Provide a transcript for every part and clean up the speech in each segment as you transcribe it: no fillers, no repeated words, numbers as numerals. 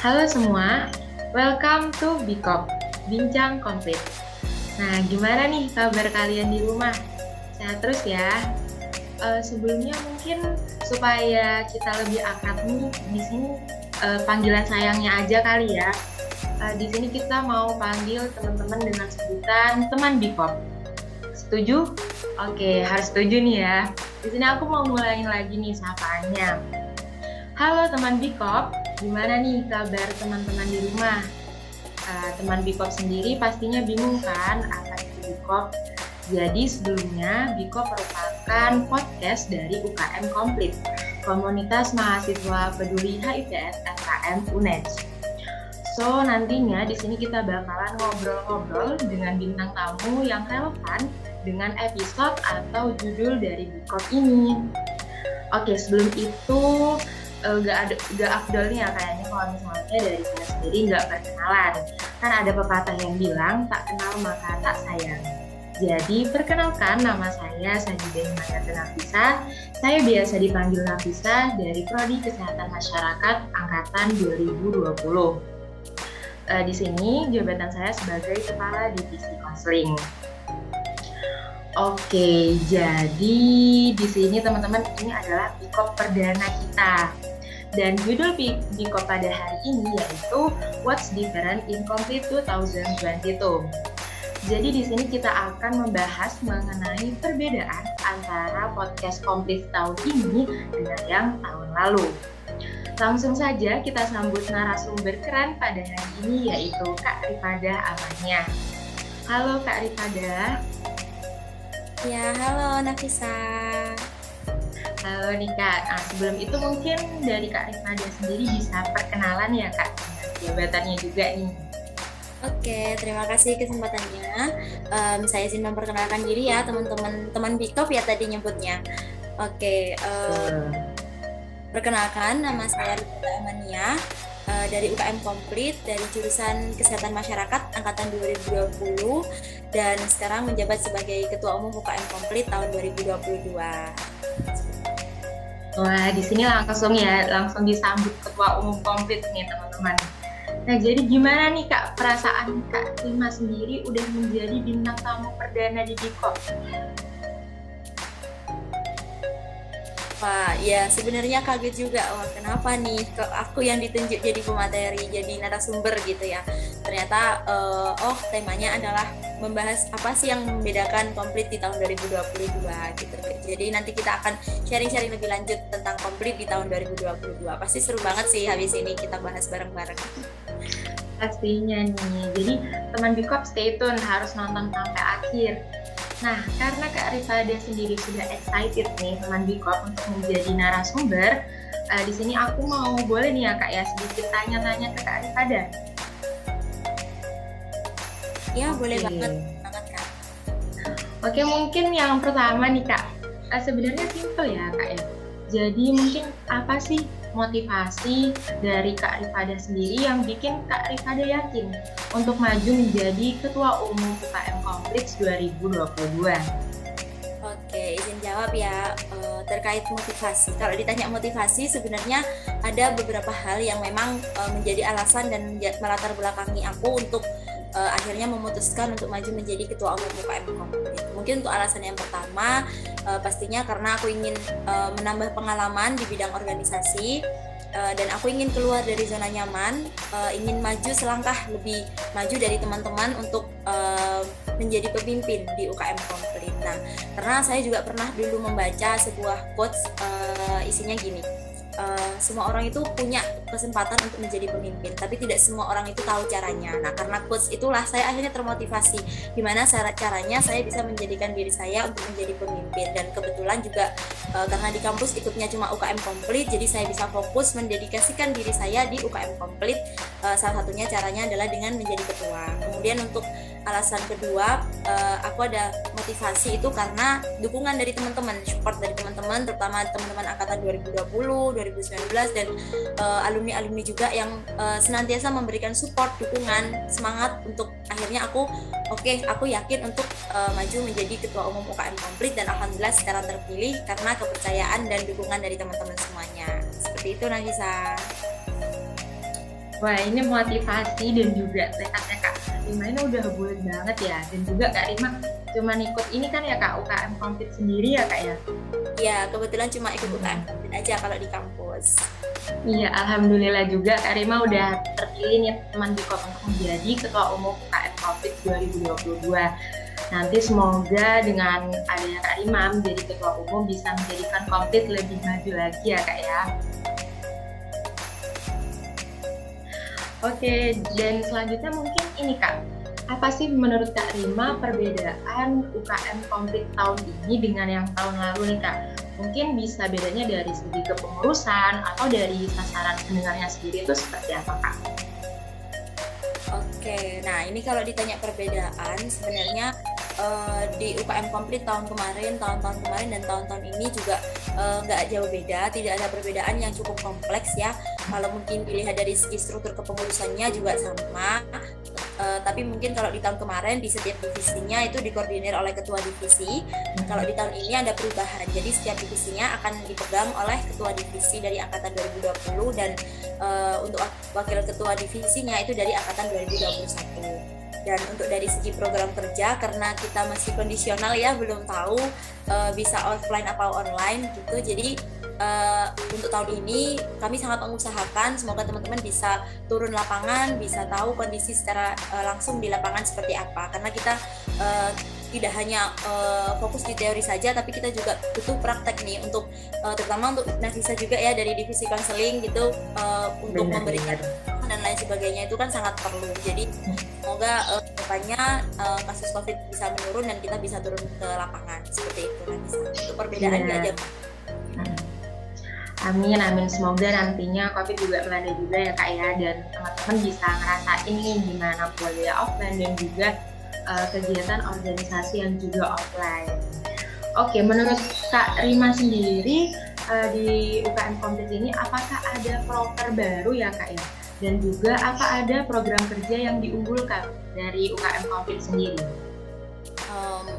Halo semua, welcome to Bikop, Bincang Komplit. Nah, gimana nih kabar kalian di rumah? Sehat terus ya? Sebelumnya mungkin supaya kita lebih akrab nih, di sini panggilan sayangnya aja kali ya. Di sini kita mau panggil teman-teman dengan sebutan teman Bikop. Setuju? Oke, harus setuju nih ya. Di sini aku mau mulain lagi nih sapaannya. Halo teman Bikop, gimana nih kabar teman-teman di rumah? Teman Bikop sendiri pastinya bingung kan apa itu Bikop? Jadi sebelumnya Bikop merupakan podcast dari UKM Komplit, Komunitas Mahasiswa Peduli HIVS FKM UNED. So nantinya di sini kita bakalan ngobrol-ngobrol dengan bintang tamu yang relevan dengan episode atau judul dari Bikop ini. Oke, sebelum itu gak afdol nih ya kayaknya kalau misalnya dari saya sendiri gak perkenalan. Kan ada pepatah yang bilang tak kenal maka tak sayang. Jadi perkenalkan, nama saya Sajida Himayati Nafisa. Saya biasa dipanggil Nafisa dari Prodi Kesehatan Masyarakat Angkatan 2020. Di sini jabatan saya sebagai Kepala Divisi Konseling. Oke, jadi di sini teman-teman ini adalah Bikop perdana kita. Dan judul Bikop pada hari ini yaitu What's Different in Komplit 2022. Jadi di sini kita akan membahas mengenai perbedaan antara podcast Komplit tahun ini dengan yang tahun lalu. Langsung saja kita sambut narasumber keren pada hari ini yaitu Kak Rifada Amania. Halo Kak Rifada. Ya, halo Nafisa. Halo nih Kak, sebelum itu mungkin dari Kak Rifada sendiri bisa perkenalan ya Kak, jabatannya juga nih. Oke, terima kasih kesempatannya. Saya izin memperkenalkan diri ya teman-teman Bikop ya tadi nyebutnya. Oke, perkenalkan nama saya Rifada Amania dari UKM Komplit dari jurusan Kesehatan Masyarakat Angkatan 2020 dan sekarang menjabat sebagai Ketua Umum UKM Komplit tahun 2022. Wah, di sini langsung disambut Ketua Umum Komplit nih teman-teman. Nah, jadi gimana nih Kak perasaan Kak Rima sendiri udah menjadi bintang tamu perdana di Bikop? Wah, ya sebenarnya kaget juga. Wah, kenapa nih kok aku yang ditunjuk jadi pemateri, jadi narasumber gitu ya. Ternyata temanya adalah membahas apa sih yang membedakan Komplit di tahun 2022 gitu. Jadi nanti kita akan sharing-sharing lebih lanjut tentang Komplit di tahun 2022. Pasti seru banget sih habis ini kita bahas bareng-bareng. Pastinya nih. Jadi teman Bikop stay tune, harus nonton sampai akhir. Nah, karena Kak Rifada sendiri sudah excited nih teman Bikop untuk menjadi narasumber, di sini aku mau boleh nih ya Kak ya sedikit tanya-tanya ke Kak Rifada. Ya, boleh banget Kak. Oke, mungkin yang pertama nih Kak, sebenarnya simple ya Kak ya. Jadi mungkin apa sih motivasi dari Kak Rifada sendiri yang bikin Kak Rifada yakin untuk maju menjadi Ketua Umum UKM Komplit 2022? Oke, izin jawab ya terkait motivasi. Kalau ditanya motivasi, sebenarnya ada beberapa hal yang memang menjadi alasan dan melatar belakangi aku untuk akhirnya memutuskan untuk maju menjadi Ketua Umum UKM Komplit. Mungkin untuk alasan yang pertama, pastinya karena aku ingin menambah pengalaman di bidang organisasi dan aku ingin keluar dari zona nyaman, ingin maju selangkah lebih maju dari teman-teman untuk menjadi pemimpin di UKM Komplit. Nah, karena saya juga pernah dulu membaca sebuah quotes isinya gini. Semua orang itu punya kesempatan untuk menjadi pemimpin, tapi tidak semua orang itu tahu caranya. Nah, karena quotes itulah saya akhirnya termotivasi gimana caranya saya bisa menjadikan diri saya untuk menjadi pemimpin. Dan kebetulan juga karena di kampus ikutnya cuma UKM Komplit, jadi saya bisa fokus mendedikasikan diri saya di UKM Komplit. Salah satunya caranya adalah dengan menjadi ketua. Kemudian untuk alasan kedua, aku ada motivasi itu karena dukungan dari teman-teman, support dari teman-teman, terutama teman-teman angkatan 2020, 2019 dan alumni-alumni juga yang senantiasa memberikan support, dukungan, semangat untuk akhirnya aku yakin untuk maju menjadi Ketua Umum UKM Komplit dan alhamdulillah sekarang terpilih karena kepercayaan dan dukungan dari teman-teman semuanya. Seperti itu Nafisa. Wah, ini motivasi dan juga tekadnya Kak Rima ini udah bulat banget ya. Dan juga Kak Rima cuma ikut ini kan ya Kak, UKM Komplit sendiri ya Kak ya? Ya, kebetulan cuma ikut UKM Komplit aja kalau di kampus. Iya, alhamdulillah juga Kak Rima udah terpilih nih teman Bikop untuk menjadi Ketua Umum UKM Komplit 2022. Nanti semoga dengan adanya Kak Rima menjadi Ketua Umum bisa menjadikan Komplit lebih maju lagi ya Kak ya. Oke, dan selanjutnya mungkin ini Kak, apa sih menurut Kak Rima perbedaan UKM Komplit tahun ini dengan yang tahun lalu nih Kak? Mungkin bisa bedanya dari segi kepengurusan atau dari sasaran pendengarnya sendiri itu seperti apa Kak? Oke, nah ini kalau ditanya perbedaan sebenarnya di UKM Komplit tahun kemarin, tahun-tahun kemarin dan tahun-tahun ini juga nggak jauh beda, tidak ada perbedaan yang cukup kompleks ya. Kalau mungkin dilihat dari segi struktur kepengurusannya juga sama, tapi mungkin kalau di tahun kemarin di setiap divisinya itu dikoordinir oleh ketua divisi. Kalau di tahun ini ada perubahan, jadi setiap divisinya akan dipegang oleh ketua divisi dari angkatan 2020 dan untuk wakil ketua divisinya itu dari angkatan 2021. Dan untuk dari segi program kerja, karena kita masih kondisional ya, belum tahu bisa offline atau online gitu. Jadi untuk tahun ini kami sangat mengusahakan semoga teman-teman bisa turun lapangan, bisa tahu kondisi secara langsung di lapangan seperti apa. Karena kita tidak hanya fokus di teori saja, tapi kita juga butuh praktek nih untuk terutama untuk Nafisa juga ya dari divisi konseling gitu, untuk memberikan dan lain sebagainya itu kan sangat perlu. Jadi semoga depannya kasus COVID bisa menurun dan kita bisa turun ke lapangan seperti itu Nafisa. Itu perbedaannya aja. Amin, amin. Semoga nantinya COVID juga melanda juga ya Kak ya, dan teman-teman bisa ngerasain nih gimana kuliah offline dan juga kegiatan organisasi yang juga offline. Oke, menurut Kak Rima sendiri di UKM Komplit ini apakah ada proker baru ya Kak ya? Dan juga apa ada program kerja yang diunggulkan dari UKM Komplit sendiri?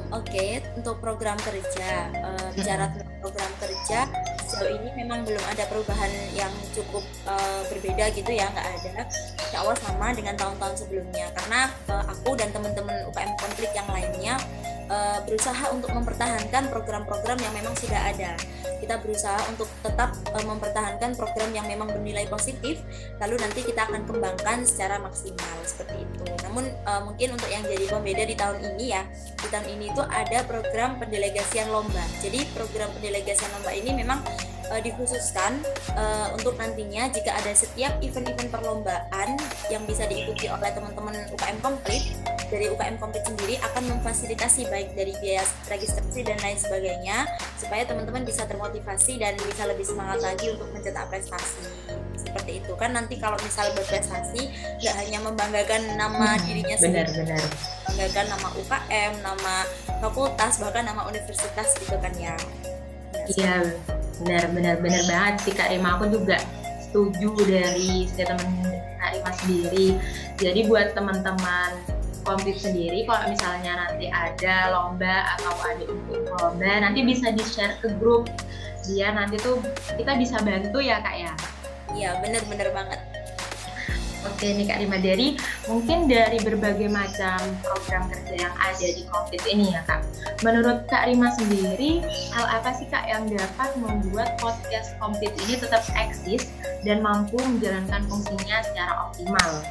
Oke, untuk program kerja, bicara tentang program kerja, sejauh ini memang belum ada perubahan yang cukup berbeda gitu ya, nggak ada. Insya Allah sama dengan tahun-tahun sebelumnya, karena aku dan teman-teman UKM Komplit yang lainnya berusaha untuk mempertahankan program-program yang memang sudah ada. Kita berusaha untuk tetap mempertahankan program yang memang bernilai positif, lalu nanti kita akan kembangkan secara maksimal seperti itu. Namun mungkin untuk yang jadi pembeda di tahun ini ya, di tahun ini itu ada program pendelegasian lomba. Jadi program pendelegasian lomba ini memang dikhususkan untuk nantinya jika ada setiap event-event perlombaan yang bisa diikuti oleh teman-teman UKM Komplit, dari UKM Komplit sendiri akan memfasilitasi baik dari biaya registrasi dan lain sebagainya supaya teman-teman bisa termotivasi dan bisa lebih semangat lagi untuk mencetak prestasi seperti itu. Kan nanti kalau misal berprestasi nggak hanya membanggakan nama dirinya sendiri, membanggakan nama UKM, nama fakultas, bahkan nama universitas gitu kan ya. Iya, benar banget sih Kak Rima. Aku juga setuju dari statement Kak Rima sendiri. Jadi buat teman-teman Komplit sendiri, kalau misalnya nanti ada lomba atau ada info lomba, nanti bisa di-share ke grup biar nanti tuh kita bisa bantu ya Kak ya. Iya, benar banget. Oke nih Kak Rima, mungkin dari berbagai macam program kerja yang ada di Komplit ini ya Kak, menurut Kak Rima sendiri, hal apa sih Kak yang dapat membuat podcast Komplit ini tetap eksis dan mampu menjalankan fungsinya secara optimal?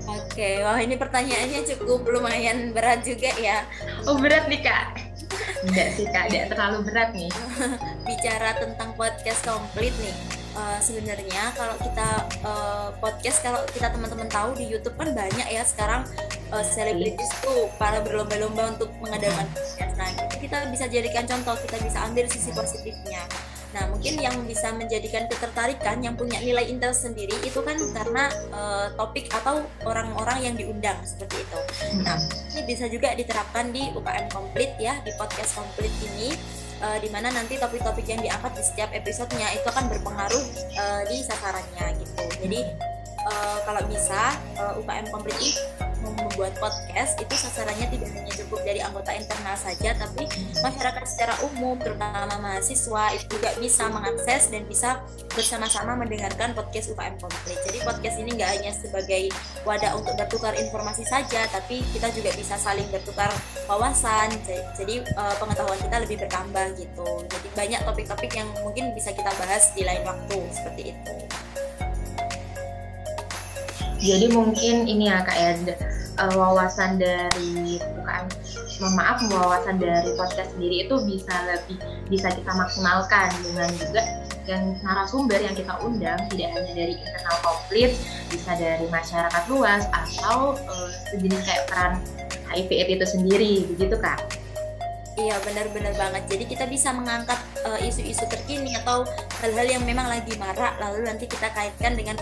Oke, wah ini pertanyaannya cukup lumayan berat juga ya. Oh berat nih Kak? Enggak sih Kak, tidak terlalu berat nih. Bicara tentang podcast Komplit nih, sebenarnya kalau kita podcast, kalau kita teman-teman tahu di YouTube kan banyak ya sekarang selebritis tuh para berlomba-lomba untuk mengadakan podcast. Nah itu kita bisa jadikan contoh, kita bisa ambil sisi positifnya. Nah mungkin yang bisa menjadikan ketertarikan, yang punya nilai intel sendiri itu kan karena topik atau orang-orang yang diundang seperti itu. Nah ini bisa juga diterapkan di UKM Komplit ya, di podcast Komplit ini, di mana nanti topik-topik yang diangkat di setiap episodenya itu akan berpengaruh di sasarannya gitu. Jadi kalau bisa UKM Komplit ini membuat podcast itu sasarannya tidak hanya cukup dari anggota internal saja, tapi masyarakat secara umum, terutama mahasiswa itu juga bisa mengakses dan bisa bersama-sama mendengarkan podcast UKM Komplit. Jadi podcast ini nggak hanya sebagai wadah untuk bertukar informasi saja, tapi kita juga bisa saling bertukar wawasan. Jadi pengetahuan kita lebih bertambah gitu. Jadi banyak topik-topik yang mungkin bisa kita bahas di lain waktu seperti itu. Jadi mungkin ini ya Kak ya, wawasan dari wawasan dari podcast sendiri itu bisa kita maksimalkan dengan juga yang narasumber yang kita undang tidak hanya dari internal Komplit, bisa dari masyarakat luas atau sejenis kayak peran HIV/AIDS itu sendiri, begitu Kak? Iya, benar-benar banget. Jadi kita bisa mengangkat isu-isu terkini atau hal-hal yang memang lagi marak, lalu nanti kita kaitkan dengan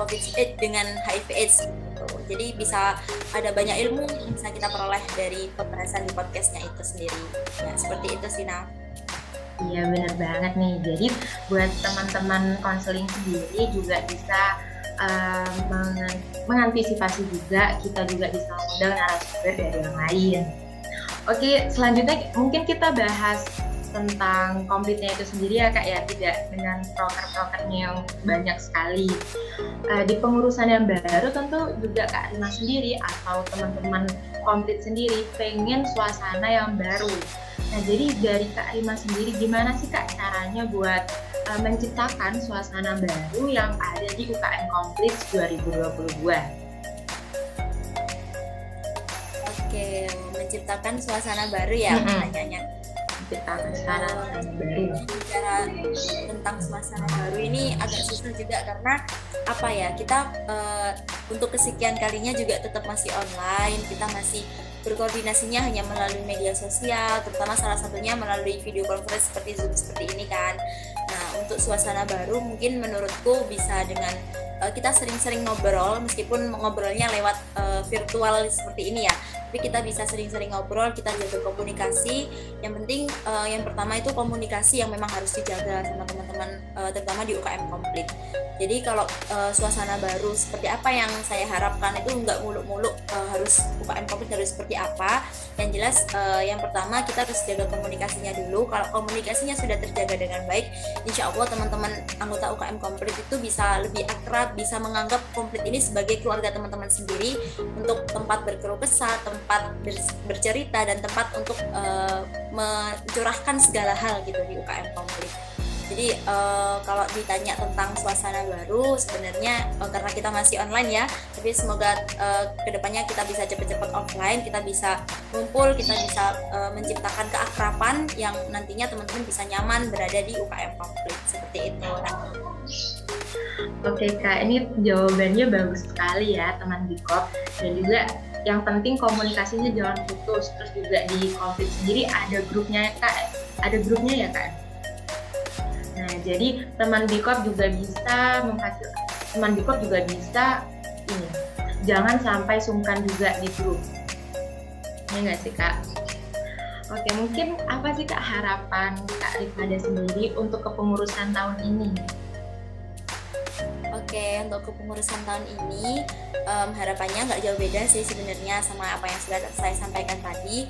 dengan HIV/AIDS gitu. Jadi bisa ada banyak ilmu yang bisa kita peroleh dari pembahasan di podcastnya itu sendiri. Ya, seperti itu sih, Nah. Iya, benar banget nih. Jadi buat teman-teman konseling sendiri juga bisa mengantisipasi juga, kita juga bisa mengundang narasumber dari yang lain. Oke, selanjutnya mungkin kita bahas tentang Komplitnya itu sendiri ya Kak ya, tidak dengan proker-prokernya yang banyak sekali. Di pengurusan yang baru tentu juga Kak Rima sendiri atau teman-teman Komplit sendiri pengen suasana yang baru. Nah, jadi dari Kak Rima sendiri gimana sih Kak caranya buat menciptakan suasana baru yang ada di UKM Komplit 2022? Oke, menciptakan suasana baru ya pertanyaannya. Menciptakan suasana baru. Bicara tentang suasana baru ini agak susah juga karena apa ya, kita untuk kesekian kalinya juga tetap masih online, kita masih berkoordinasinya hanya melalui media sosial, terutama salah satunya melalui video conference seperti Zoom seperti ini kan. Nah, untuk suasana baru mungkin menurutku bisa dengan kita sering-sering ngobrol, meskipun ngobrolnya lewat virtual seperti ini ya, tapi kita bisa sering-sering ngobrol, kita jaga komunikasi. Yang penting yang pertama itu komunikasi yang memang harus dijaga sama teman-teman, terutama di UKM Komplit. Jadi kalau suasana baru seperti apa yang saya harapkan itu nggak muluk-muluk harus UKM Komplit harus seperti apa. Yang jelas yang pertama kita harus jaga komunikasinya dulu. Kalau komunikasinya sudah terjaga dengan baik, insya Allah teman-teman anggota UKM Komplit itu bisa lebih akrab, bisa menganggap Komplit ini sebagai keluarga teman-teman sendiri, untuk tempat berkeluh kesah, tempat bercerita, dan tempat untuk mencurahkan segala hal gitu di UKM Komplit. Jadi kalau ditanya tentang suasana baru, sebenarnya karena kita masih online ya, tapi semoga kedepannya kita bisa cepat-cepat offline, kita bisa ngumpul, kita bisa menciptakan keakraban yang nantinya teman-teman bisa nyaman berada di UKM Komplit seperti itu. Oke Kak, ini jawabannya bagus sekali ya teman Bikop, dan juga yang penting komunikasinya jangan putus. Terus juga di Komplit sendiri ada grupnya Kak, ada grupnya ya Kak. Nah, jadi teman Bikop juga bisa ini, jangan sampai sungkan juga di grup. Ya nggak sih Kak? Oke, mungkin apa sih Kak harapan Kak Rifada sendiri untuk kepengurusan tahun ini? Oke, untuk kepengurusan tahun ini harapannya nggak jauh beda sih sebenarnya sama apa yang sudah saya sampaikan tadi,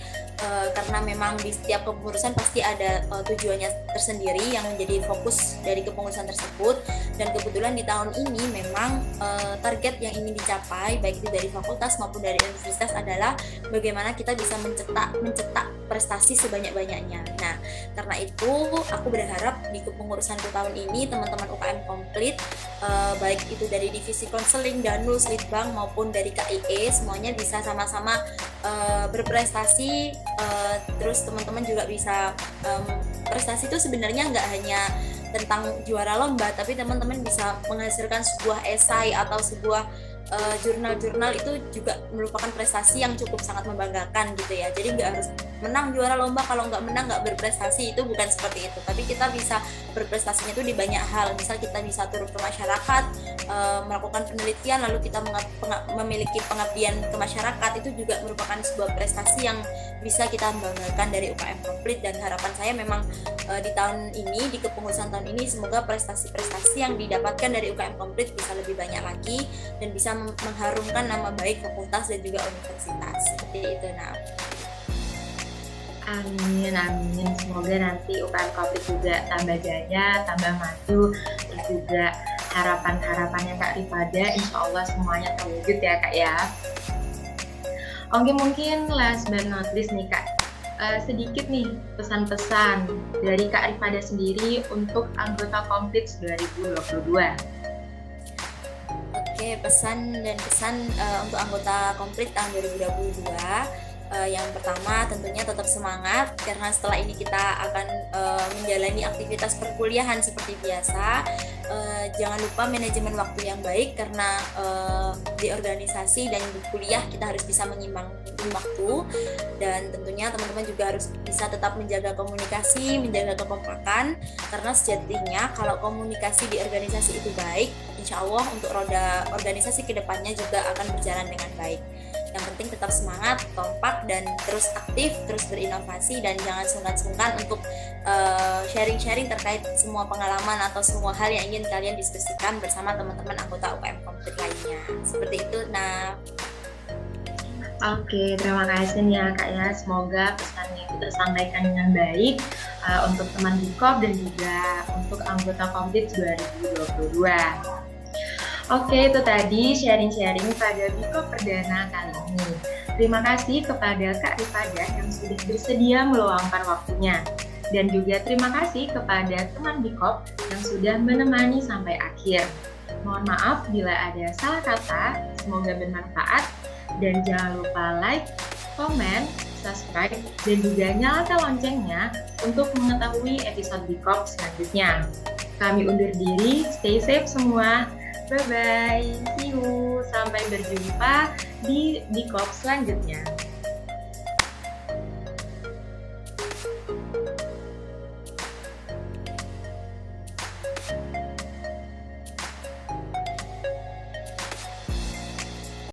karena memang di setiap kepengurusan pasti ada tujuannya tersendiri yang menjadi fokus dari kepengurusan tersebut. Dan kebetulan di tahun ini memang target yang ingin dicapai baik itu dari fakultas maupun dari universitas adalah bagaimana kita bisa mencetak prestasi sebanyak-banyaknya. Nah, karena itu aku berharap di kepengurusanku tahun ini teman-teman UKM Komplit, baik itu dari divisi konseling, Danus, Litbang maupun dari KIE, semuanya bisa sama-sama berprestasi. Terus teman-teman juga bisa prestasi itu sebenarnya nggak hanya tentang juara lomba, tapi teman-teman bisa menghasilkan sebuah esai atau sebuah jurnal-jurnal, itu juga merupakan prestasi yang cukup sangat membanggakan gitu ya. Jadi nggak harus menang juara lomba, kalau nggak menang nggak berprestasi, itu bukan seperti itu. Tapi kita bisa berprestasinya itu di banyak hal. Misal kita bisa turun ke masyarakat, melakukan penelitian, lalu kita memiliki pengabdian ke masyarakat, itu juga merupakan sebuah prestasi yang bisa kita banggakan dari UKM Komplit. Dan harapan saya memang di tahun ini, di kepengurusan tahun ini, semoga prestasi-prestasi yang didapatkan dari UKM Komplit bisa lebih banyak lagi dan bisa mengharumkan nama baik fakultas dan juga universitas. Seperti itu. Nah, Amin, amin. Semoga nanti UKM Komplit juga tambah jaya, tambah maju, terus juga harapan-harapannya Kak Rifada, insya Allah semuanya terwujud ya Kak ya. Oke, mungkin last but not least nih Kak, sedikit nih pesan-pesan dari Kak Rifada sendiri untuk anggota Komplit 2022. Oke, pesan untuk anggota Komplit tahun 2022. Yang pertama tentunya tetap semangat, karena setelah ini kita akan menjalani aktivitas perkuliahan seperti biasa. Jangan lupa manajemen waktu yang baik, karena di organisasi dan di kuliah kita harus bisa menyimbangkan waktu. Dan tentunya teman-teman juga harus bisa tetap menjaga komunikasi, menjaga kekompakan, karena sejatinya kalau komunikasi di organisasi itu baik, insya Allah untuk roda organisasi kedepannya juga akan berjalan dengan baik. Yang penting tetap semangat, kompak, dan terus aktif, terus berinovasi, dan jangan sungkan-sungkan untuk sharing-sharing terkait semua pengalaman atau semua hal yang ingin kalian diskusikan bersama teman-teman anggota UKM Komplit lainnya. Seperti itu. Nah, Oke, terima kasih nih ya Kak ya. Semoga pesannya itu tersampaikan dengan baik untuk teman Bikop dan juga untuk anggota Komplit 2022. Oke, itu tadi sharing-sharing pada Bikop Perdana kali ini. Terima kasih kepada Kak Rifada yang sudah bersedia meluangkan waktunya. Dan juga terima kasih kepada teman Bikop yang sudah menemani sampai akhir. Mohon maaf bila ada salah kata, semoga bermanfaat. Dan jangan lupa like, komen, subscribe, dan juga nyalakan loncengnya untuk mengetahui episode Bikop selanjutnya. Kami undur diri, stay safe semua. Bye-bye, see you, sampai berjumpa di Bikop selanjutnya.